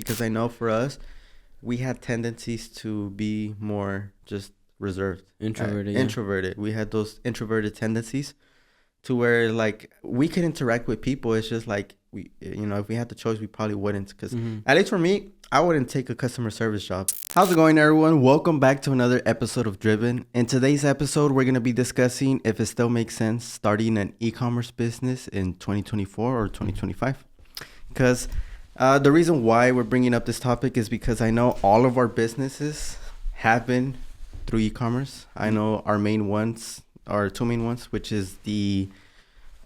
because I know for us, we had tendencies to be more just reserved, Introverted. introverted. We had those introverted tendencies to where like we could interact with people. It's just like if we had the choice, we probably wouldn't. Because at least for me, I wouldn't take a customer service job. How's it going, everyone? Welcome back to another episode of Driven. In today's episode, we're going to be discussing if it still makes sense starting an e-commerce business in 2024 or 2025. Because the reason why we're bringing up this topic is because I know all of our businesses have been through e-commerce. I know our two main ones, which is the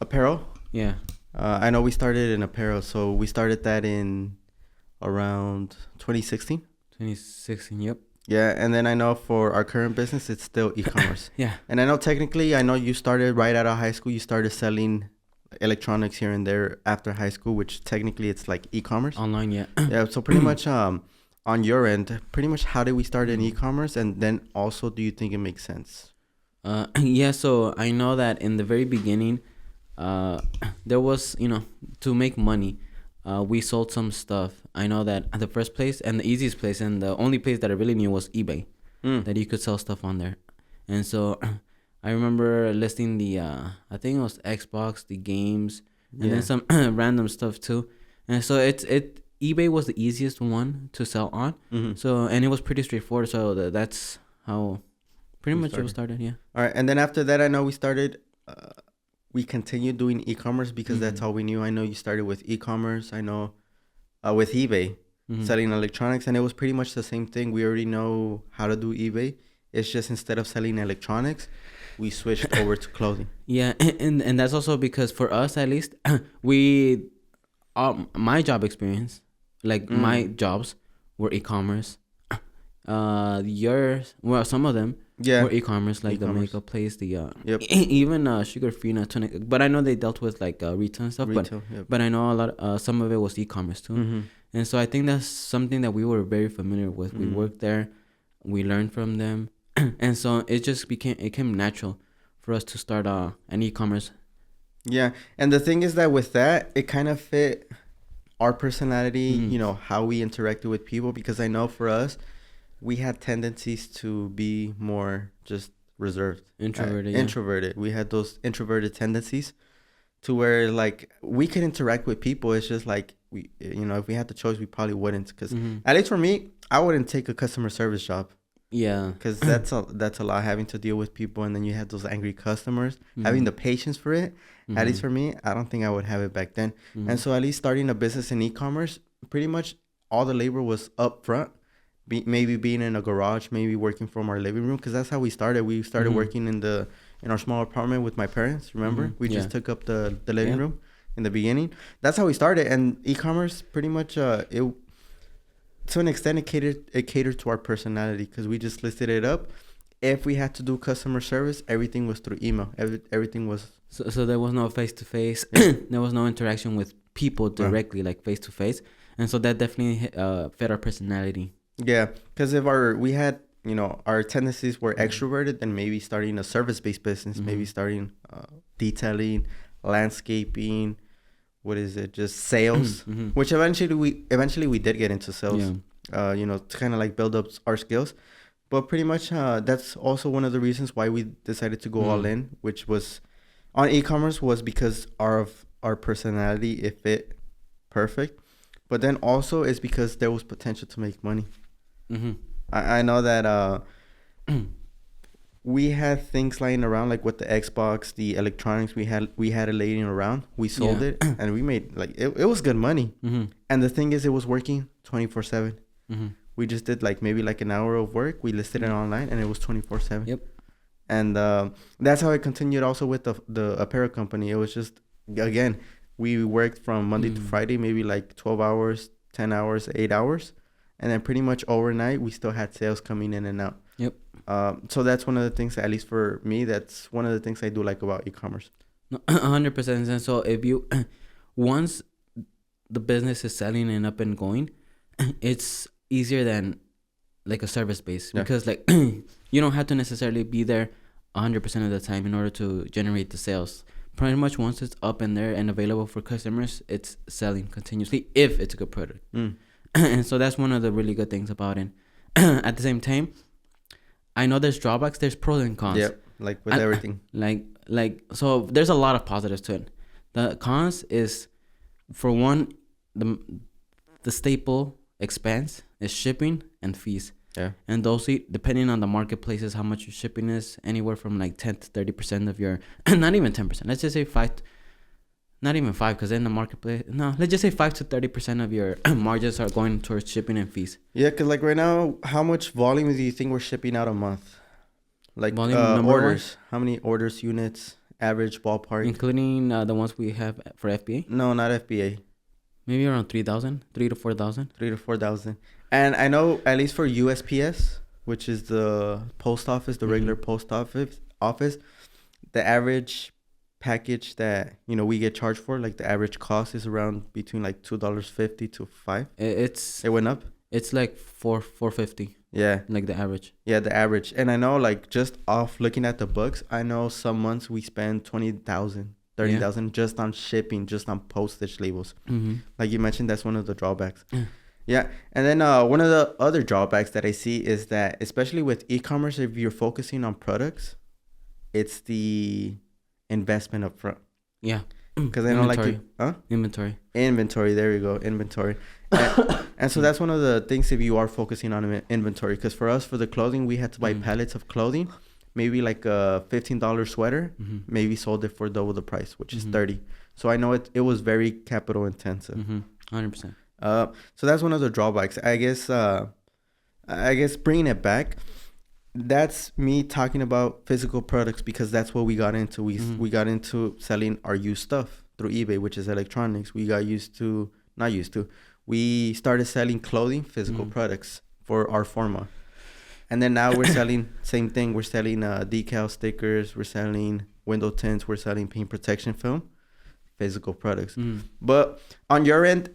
apparel. Yeah. I know we started in apparel, so we started that in around 2016. 2016, yep. Yeah, and then I know for our current business, it's still e-commerce. Yeah. And I know you started right out of high school. You started selling electronics here and there after high school, which technically it's like e-commerce. Online, yeah. Yeah, so pretty much on your end, pretty much how did we start in e-commerce? And then also, do you think it makes sense? Yeah, so I know that in the very beginning, there was, to make money, we sold some stuff. I know that the first place and the easiest place and the only place that I really knew was eBay, that you could sell stuff on there. And so I remember listing the, I think it was Xbox, the games, and then some random stuff too. And so eBay was the easiest one to sell on. So, and it was pretty straightforward. So that's how pretty much it was started. Yeah. All right. And then after that, I know we continued doing e-commerce because that's all we knew. I know you started with e-commerce. I know with eBay, selling electronics, and it was pretty much the same thing. We already know how to do eBay. It's just instead of selling electronics, we switched over to clothing. Yeah, and that's also because for us at least, my job experience, like my jobs were e-commerce. Some of them were e-commerce, like the makeup place, even Sugar Free, not tonic. But I know they dealt with like retail and stuff. But I know some of it was e-commerce too. And so I think that's something that we were very familiar with. We worked there, we learned from them, and so it became natural for us to start an e-commerce. Yeah, and the thing is that with that, it kind of fit our personality, how we interacted with people, because I know for us, we had tendencies to be more just reserved. Introverted. We had those introverted tendencies to where like we could interact with people. It's just like if we had the choice, we probably wouldn't. Because at least for me, I wouldn't take a customer service job. Yeah. Because that's a lot, having to deal with people, and then you have those angry customers. Having the patience for it. At least for me, I don't think I would have it back then. And so at least starting a business in e-commerce, pretty much all the labor was up front. Maybe being in a garage, maybe working from our living room, because that's how we started. We started working in our small apartment with my parents. Remember, we just took up the living room in the beginning. That's how we started. And e-commerce, pretty much, to an extent, it catered to our personality, because we just listed it up. If we had to do customer service, everything was through email. Everything was so there was no face to face. There was no interaction with people directly, like face to face, and so that definitely fit our personality. Yeah, because if our tendencies were extroverted, then maybe starting a service-based business, maybe starting detailing, landscaping, just sales, which eventually we did get into sales, to kind of like build up our skills. But pretty much that's also one of the reasons why we decided to go all in, which was on e-commerce, was because of our personality. It fit perfect. But then also it's because there was potential to make money. I know that we had things lying around, like with the Xbox, the electronics. We had it laying around. We sold it, and we made like it was good money. And the thing is, it was working 24/7. We just did maybe an hour of work. We listed it online, and it was 24/7. Yep. And that's how it continued. Also with the apparel company, it was just, again, we worked from Monday to Friday, maybe 12 hours, 10 hours, 8 hours. And then pretty much overnight, we still had sales coming in and out. Yep. So that's one of the things, at least for me, that's one of the things I do like about e-commerce. 100%. And so if you, once the business is selling and up and going, it's easier than a service base, because you don't have to necessarily be there 100% of the time in order to generate the sales. Pretty much once it's up and there and available for customers, it's selling continuously if it's a good product. And so that's one of the really good things about it. At the same time, I know there's drawbacks, there's pros and cons. Yep, like with everything. So there's a lot of positives to it. The cons is, for one, the staple expense is shipping and fees. Yeah. And those, depending on the marketplaces, how much your shipping is, anywhere from like 10 to 30% of your, not even 10%. Let's just say 5, not even 5, because in the marketplace, no, let's just say 5 to 30% of your margins are going towards shipping and fees. Yeah, because like right now, how much volume do you think we're shipping out a month? Like orders. How many orders, units, average ballpark? Including the ones we have for FBA? No, not FBA. Maybe around 3,000, 3 to 4,000. 3 to 4,000. And I know at least for USPS, which is the post office, the regular post office, the average package that, you know, we get charged for, like the average cost is around between like $2.50 to $5. It went up. It's like $4.50. Yeah. Like the average. Yeah, the average. And I know, like, just off looking at the books, I know some months we spend 20,000, 30,000 just on shipping, just on postage labels. Like you mentioned, that's one of the drawbacks. Yeah. And then one of the other drawbacks that I see is that, especially with e-commerce, if you're focusing on products, it's the investment up front. Yeah. Because I don't like to... Inventory. There you go. Inventory. And so that's one of the things if you are focusing on inventory. Because for us, for the clothing, we had to buy pallets of clothing. Maybe like a $15 sweater. Maybe sold it for double the price, which is $30. So I know it was very capital intensive. 100%. So that's one of the drawbacks. I guess bringing it back, that's me talking about physical products because that's what we got into. We got into selling our used stuff through eBay, which is electronics. We started selling clothing, physical products for our forma. And then now we're selling same thing. We're selling decal stickers. We're selling window tints. We're selling paint protection film, physical products. But on your end,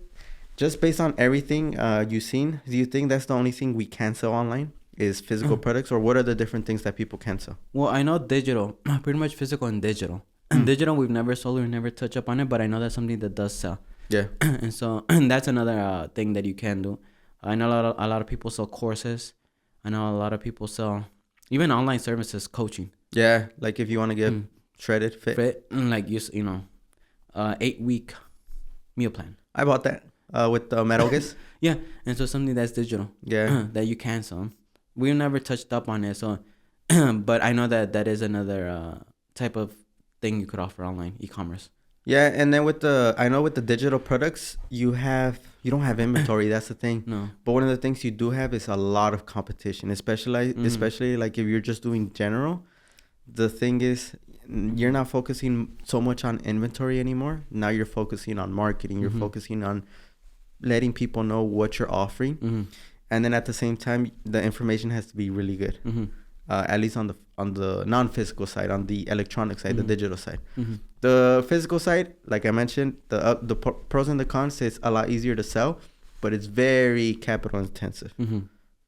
just based on everything you've seen, do you think that's the only thing we can sell online is physical products? Or what are the different things that people can sell? Well, I know digital, pretty much physical and digital. Digital, we've never sold, we've never touched up on it, but I know that's something that does sell. Yeah. And so that's another thing that you can do. I know a lot of people sell courses. I know a lot of people sell even online services, coaching. Yeah, like if you want to get shredded, fit. Like 8-week meal plan. I bought that with the Metal Gears. Yeah, and so something that's digital. Yeah. That you can sell. We've never touched up on it, so but I know that is another type of thing you could offer online, e-commerce. Yeah, and then with the digital products, you don't have inventory. That's the thing. No. But one of the things you do have is a lot of competition, especially like if you're just doing general. The thing is, you're not focusing so much on inventory anymore. Now you're focusing on marketing. You're focusing on letting people know what you're offering, and then at the same time, the information has to be really good. At least on the non-physical side, on the electronic side, the digital side. The physical side, like I mentioned, the pros and the cons, it's a lot easier to sell, but it's very capital intensive.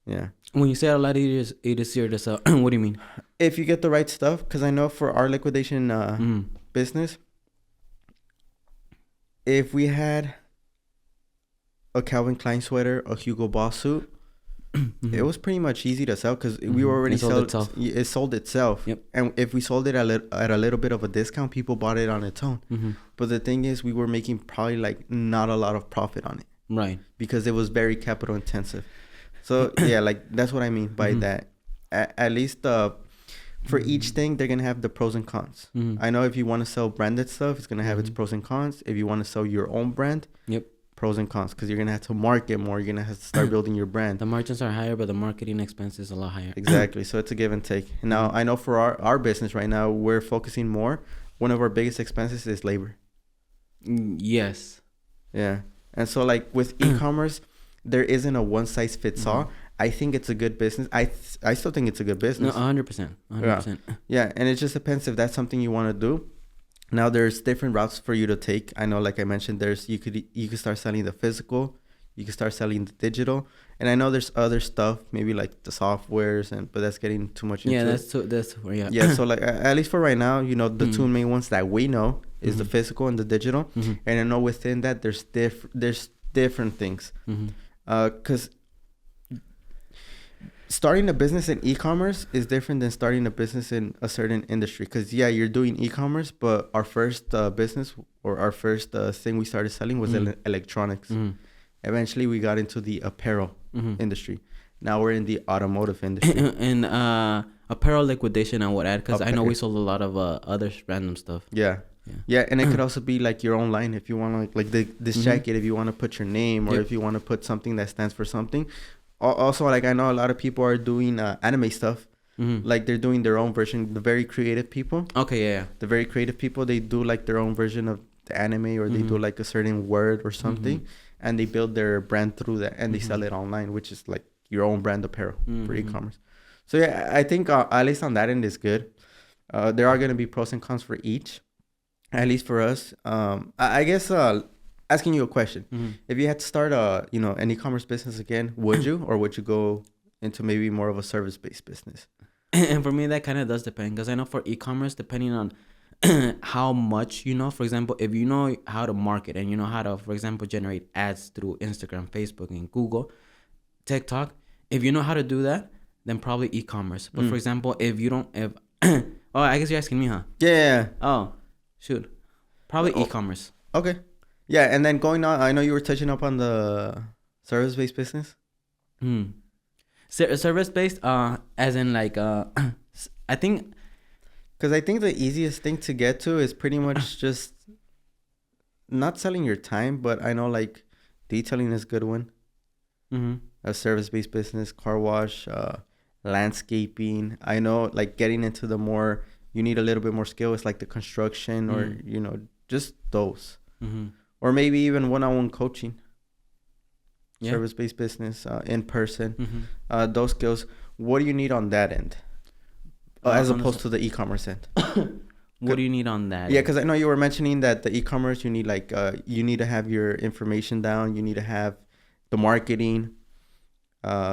Yeah. When you say a lot easier to sell, what do you mean? If you get the right stuff, because I know for our liquidation business, if we had a Calvin Klein sweater, a Hugo Boss suit, it was pretty much easy to sell because we were already it sold itself. Yep. And if we sold it at a little bit of a discount, people bought it on its own. But the thing is, we were making probably like not a lot of profit on it. Right. Because it was very capital intensive. So yeah, like that's what I mean by that. At least for each thing, they're gonna have the pros and cons. I know if you want to sell branded stuff, it's gonna have its pros and cons. If you want to sell your own brand, pros and cons, because you're gonna have to market more. You're gonna have to start building your brand. The margins are higher, but the marketing expense is a lot higher. Exactly. So it's a give and take. And now I know for our business right now, we're focusing more. One of our biggest expenses is labor. Yes. Yeah. And so like with e-commerce, there isn't a one size fits all. I think it's a good business. I still think it's a good business. No, 100%. 100%. Yeah. And it just depends if that's something you want to do. Now there's different routes for you to take. I know, like I mentioned, you could start selling the physical, you could start selling the digital, and I know there's other stuff, maybe like the softwares, but that's getting too much into that's yeah. So like at least for right now, you know, the two main ones that we know is the physical and the digital, and I know within that there's different things. Because starting a business in e-commerce is different than starting a business in a certain industry. Because yeah, you're doing e-commerce, but our first business or our first thing we started selling was electronics. Eventually we got into the apparel industry. Now we're in the automotive industry. And apparel liquidation I would add, because I know we sold a lot of other random stuff. Yeah, and it could also be like your own line if you want to, like this jacket, if you want to put your name, or if you want to put something that stands for something. Also, like I know a lot of people are doing anime stuff. Like they're doing their own version. The very creative people. Okay, yeah. The very creative people, they do like their own version of the anime, or they do like a certain word or something, and they build their brand through that, and they sell it online, which is like your own brand apparel for e-commerce. So yeah, I think at least on that end is good. There are going to be pros and cons for each. At least for us, I guess asking you a question: if you had to start an e-commerce business again, would you, or would you go into maybe more of a service-based business? And for me, that kind of does depend, because I know for e-commerce, depending on how much you know. For example, if you know how to market and you know how to, for example, generate ads through Instagram, Facebook, and Google, TikTok, if you know how to do that, then probably e-commerce. But for example, if you don't, oh, I guess you're asking me, huh? Yeah. Oh. Shoot. Probably e-commerce. Okay. Yeah, and then going on, I know you were touching up on the service-based business. Service-based, as in like, I think... Because I think the easiest thing to get to is pretty much just not selling your time, but I know like detailing is a good one. A service-based business, car wash, landscaping. I know like getting into the more... You need a little bit more skill. It's like the construction or, just those. Or maybe even one-on-one coaching. Service-based business, in person. Those skills. What do you need on that end? As opposed to the e-commerce end. What do you need on that? Yeah, because I know you were mentioning that the e-commerce, you need like, you need to have your information down. You need to have the marketing.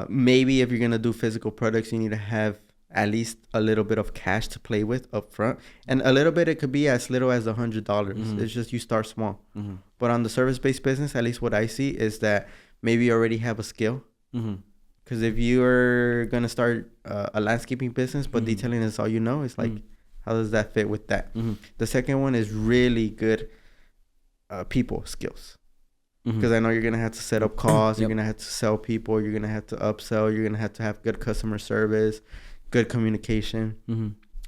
Maybe if you're going to do physical products, you need to have at least a little bit of cash to play with up front, and a little bit, it could be as little as $100. It's just you start small. But on the service-based business, at least what I see is that maybe you already have a skill, because if you're gonna start a landscaping business but detailing is all you know, it's like how does that fit with that? The second one is really good people skills, because I know you're gonna have to set up calls, you're gonna have to sell people, you're gonna have to upsell, you're gonna have good customer service, good communication.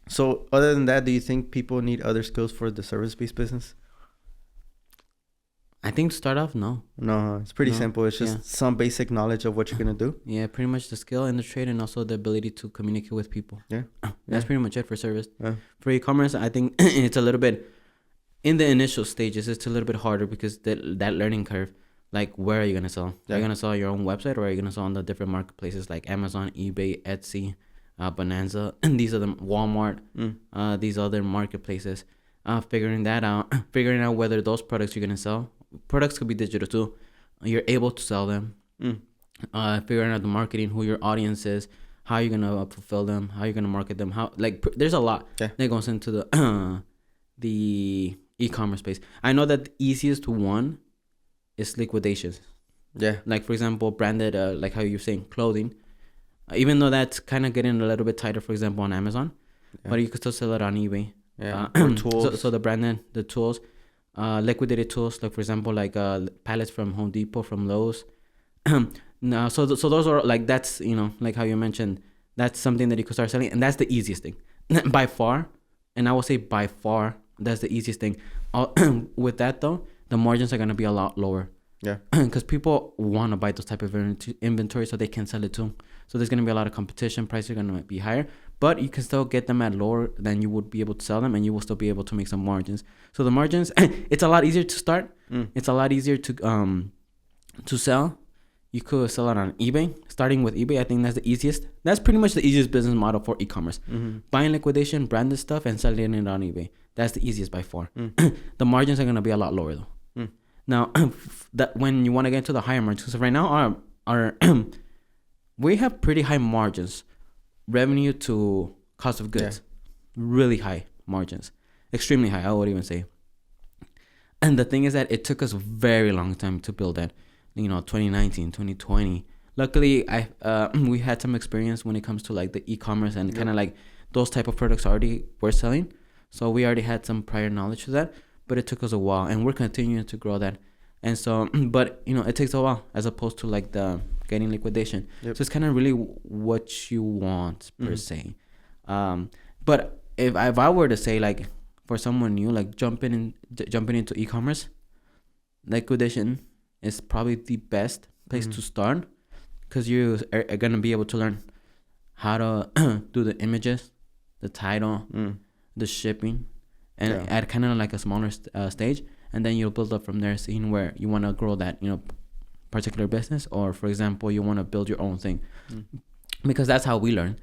So other than that, do you think people need other skills for the service-based business? I think to start off, no. It's pretty simple. It's just some basic knowledge of what you're going to do. Yeah, pretty much the skill and the trade, and also the ability to communicate with people. That's pretty much it for service. For e-commerce, I think it's a little bit, in the initial stages, it's a little bit harder because that learning curve, like where are you going to sell? Are you going to sell your own website, or are you going to sell on the different marketplaces like Amazon, eBay, Etsy, Bonanza, and these are the Walmart, these other marketplaces. Figuring that out, figuring out whether those products you're gonna sell, products could be digital too, you're able to sell them. Figuring out the marketing, who your audience is, how you're gonna fulfill them, how you're gonna market them, how there's a lot that goes into the e-commerce space. I know that the easiest one is liquidations. Like for example, branded, like how you're saying, clothing. Even though that's kind of getting a little bit tighter, for example, on Amazon, but you could still sell it on eBay. Or tools. So the branded, the tools, liquidated tools, like for example, like pallets from Home Depot, from Lowe's. No, so those are like, that's, like how you mentioned, that's something that you could start selling, and that's the easiest thing by far. And I will say by far, that's the easiest thing. With that though, the margins are gonna be a lot lower. Because people want to buy those type of inventory so they can sell it too. So there's going to be a lot of competition. Prices are going to be higher, but you can still get them at lower than you would be able to sell them, and you will still be able to make some margins. So the margins, it's a lot easier to start. It's a lot easier to sell. You could sell it on eBay. Starting with eBay, I think that's the easiest. That's pretty much the easiest business model for e-commerce. Buying liquidation, branded stuff, and selling it on eBay. That's the easiest by far. The margins are going to be a lot lower though. Now, that when you want to get into the higher margins, because right now our we have pretty high margins, revenue to cost of goods, really high margins, extremely high, I would even say. And the thing is that it took us a very long time to build that. 2019, 2020. Luckily, we had some experience when it comes to like the e-commerce and kind of like those type of products already we're selling. So we already had some prior knowledge to that, but it took us a while, and we're continuing to grow that. And so, but it takes a while as opposed to like the getting liquidation. So it's kind of really what you want per se. But if I were to say, like, for someone new, like jumping into e-commerce, liquidation is probably the best place to start, because you are gonna be able to learn how to do the images, the title, the shipping, and at kind of like a smaller stage, and then you'll build up from there, seeing where you want to grow that particular business, or for example you want to build your own thing, because that's how we learn.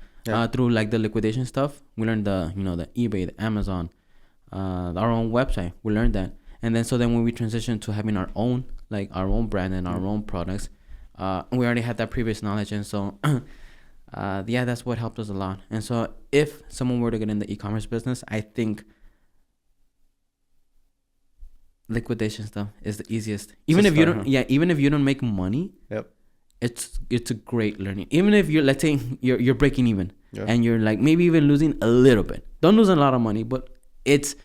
Through like the liquidation stuff, we learned the eBay, the Amazon, our own website. We learned that, and then when we transitioned to having our own brand and our own products, we already had that previous knowledge, and so that's what helped us a lot. And so if someone were to get in the e-commerce business, I think liquidation stuff is the easiest. Even if you don't make money, it's a great learning. Even if you're, let's say you're breaking even, and you're like maybe even losing a little bit. Don't lose a lot of money, but that's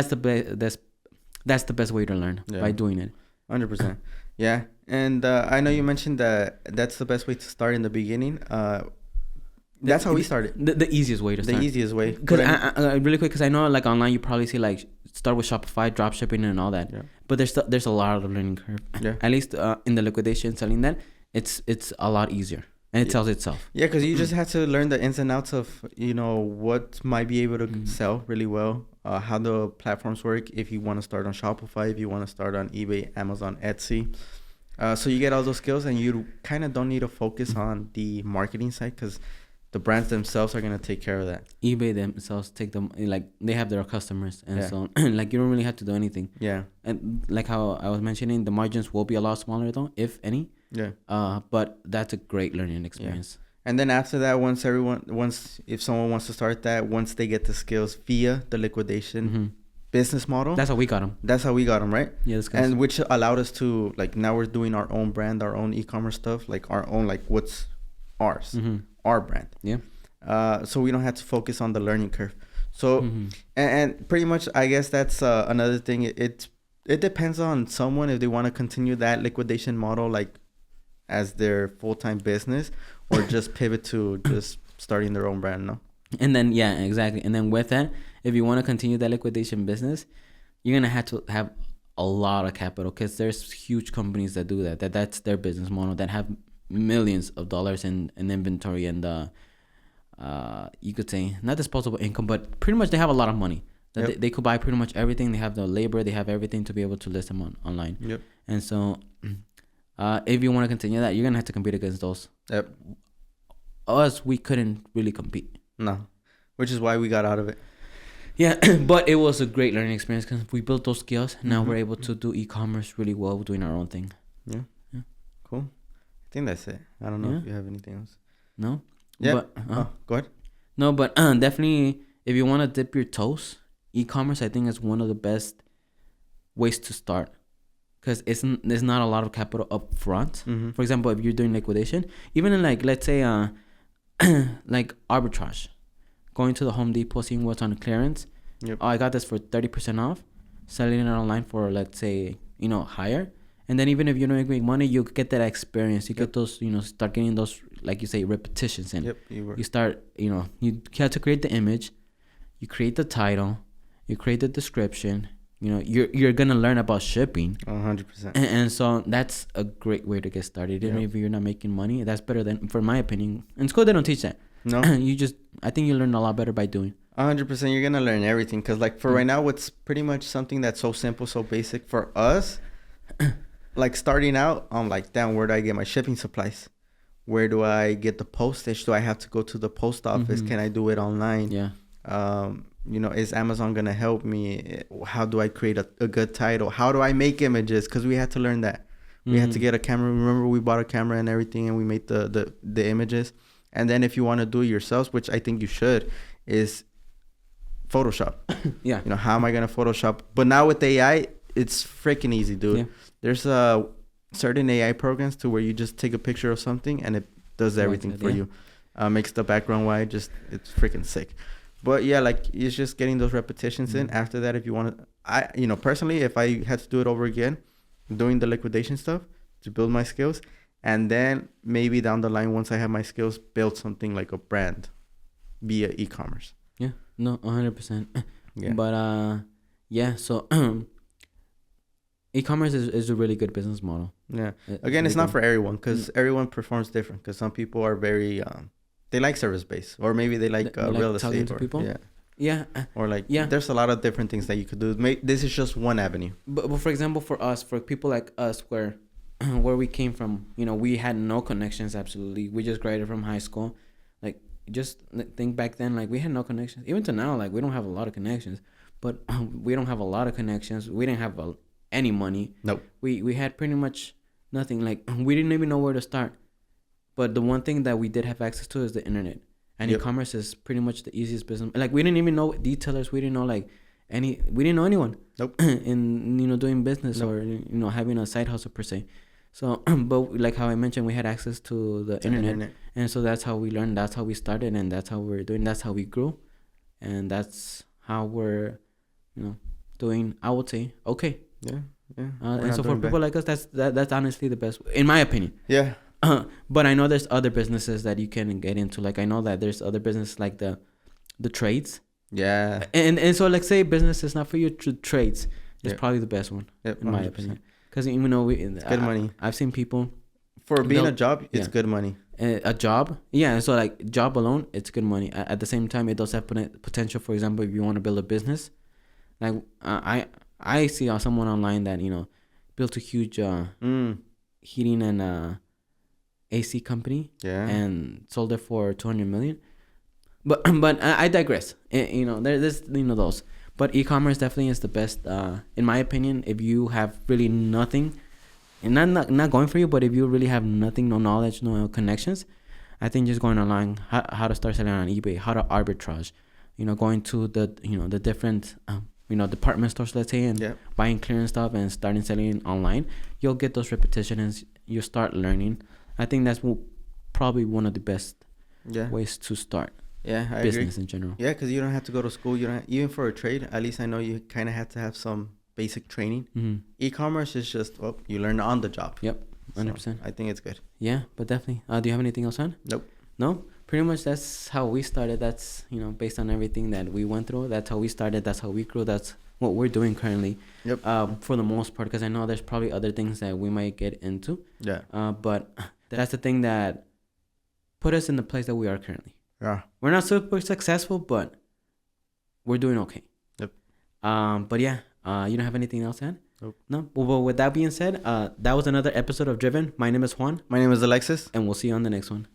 the best way to learn, by doing it. 100%. Yeah. And I know you mentioned that that's the best way to start in the beginning. That's how we started. The easiest way to start. The easiest way. Because really quick, because I know like online you probably see like start with Shopify, drop shipping and all that. But there's a lot of learning curve. At least in the liquidation, selling that, it's a lot easier. And it sells itself. Yeah, because you just have to learn the ins and outs of, what might be able to sell really well, how the platforms work, if you want to start on Shopify, if you want to start on eBay, Amazon, Etsy. So you get all those skills, and you kind of don't need to focus on the marketing side, because the brands themselves are going to take care of that. eBay themselves take them, like they have their customers, and so like you don't really have to do anything. And like how I was mentioning, the margins will be a lot smaller though, if any. But that's a great learning experience. And then after that, if someone wants to start that, once they get the skills via the liquidation business model, that's how we got them. Right? Yeah, and which allowed us to, like, now we're doing our own brand, our own e-commerce stuff, like our own, like what's ours, our brand. So we don't have to focus on the learning curve. So and pretty much, I guess that's another thing. It depends on someone if they want to continue that liquidation model, like, as their full-time business, or just pivot to just starting their own brand. No. And then exactly. And then with that, if you want to continue that liquidation business, you're gonna have to have a lot of capital, because there's huge companies that do that. That's their business model, that have millions of dollars in inventory, and you could say not disposable income, but pretty much they have a lot of money. They could buy pretty much everything. They have the labor, they have everything to be able to list them online. And so if you want to continue that, you're gonna have to compete against those. Us, we couldn't really compete. No, which is why we got out of it. Yeah, but it was a great learning experience, because we built those skills. Now we're able to do e-commerce really well, doing our own thing. Yeah. Cool. I think that's it. I don't know if you have anything else. No. Yeah. Go ahead. No, but definitely, if you want to dip your toes, e-commerce, I think, is one of the best ways to start, because there's not a lot of capital up front. For example, if you're doing liquidation, even in, like, let's say like arbitrage, going to the Home Depot, seeing what's on clearance. I got this for 30% off, selling it online for, let's say, higher. And then even if you don't make money, you get that experience. You get those, start getting those, like you say, repetitions. And you start, you have to create the image, you create the title, you create the description. You're gonna learn about shipping. 100%. And so that's a great way to get started. Even if you're not making money, that's better than, for my opinion. In school, they don't teach that. No. I think you learn a lot better by doing. 100%. You're gonna learn everything, because, like, for right now, what's pretty much something that's so simple, so basic for us. Like, starting out, I'm like, damn, where do I get my shipping supplies? Where do I get the postage? Do I have to go to the post office? Can I do it online? Is Amazon going to help me? How do I create a good title? How do I make images? Because we had to learn that. We had to get a camera. Remember, we bought a camera and everything, and we made the images. And then if you want to do it yourselves, which I think you should, is Photoshop. How am I going to Photoshop? But now with AI, it's freaking easy, dude. there's certain AI programs to where you just take a picture of something and it does everything for you. Makes the background white. Just it's freaking sick. But yeah, like it's just getting those repetitions in. After that, if you want to, personally, if I had to do it over again, doing the liquidation stuff to build my skills, and then maybe down the line, once I have my skills, build something like a brand via e-commerce. Yeah, no, 100%. Yeah. But yeah, so e-commerce is a really good business model. Yeah. Again, it's not for everyone because everyone performs different. Because some people are very they like service based, or maybe they like real estate. To people. Yeah. Yeah. Or like there's a lot of different things that you could do. This is just one avenue. But for example, for us, for people like us, where we came from, we had no connections. Absolutely, we just graduated from high school. Like, just think back then, like we had no connections. Even to now, like we don't have a lot of connections. But we don't have a lot of connections. We didn't have any money. Nope. We had pretty much nothing. Like, we didn't even know where to start. But the one thing that we did have access to is the internet. And e-commerce is pretty much the easiest business. Like, we didn't even know detailers. We didn't know we didn't know anyone. Nope. In doing business nope. or having a side hustle per se. So, but like how I mentioned, we had access to the internet. And so that's how we learned. That's how we started, and that's how we're doing. That's how we grew, and that's how we're, doing. I would say okay. Yeah. And so for people like us, that's honestly the best, in my opinion. Yeah. But I know there's other businesses that you can get into. Like, I know that there's other businesses like the trades. Yeah. And so, like, say business is not for you, trades is probably the best one, in my opinion. Because it's good money. I've seen people for being a job. It's good money. A job, yeah. So like job alone, it's good money. At the same time, it does have potential. For example, if you want to build a business, like I see someone online that built a huge heating and AC company, and sold it for 200 million. But I digress. There's those. But e-commerce definitely is the best, in my opinion. If you have really nothing, and not going for you, but if you really have nothing, no knowledge, no connections, I think just going online, how to start selling on eBay, how to arbitrage, going to the the different department stores, let's say, and buying clearance stuff and starting selling online, you'll get those repetitions and you start learning. I think that's probably one of the best ways to start. Yeah, I business agree. in general. Yeah, because you don't have to go to school. You don't even for a trade. At least I know you kind of have to have some basic training. Mm-hmm. E-commerce is just you learn on the job. Yep, 100%. So I think it's good. Yeah, but definitely. Do you have anything else on? Nope. No, pretty much that's how we started. That's based on everything that we went through. That's how we started. That's how we grew. That's what we're doing currently. Yep. For the most part, because I know there's probably other things that we might get into. Yeah. But that's the thing that put us in the place that we are currently. Yeah. We're not super successful, but we're doing okay. Yep. But yeah, you don't have anything else to add? Nope. No? Well, with that being said, that was another episode of Driven. My name is Juan. My name is Alexis. And we'll see you on the next one.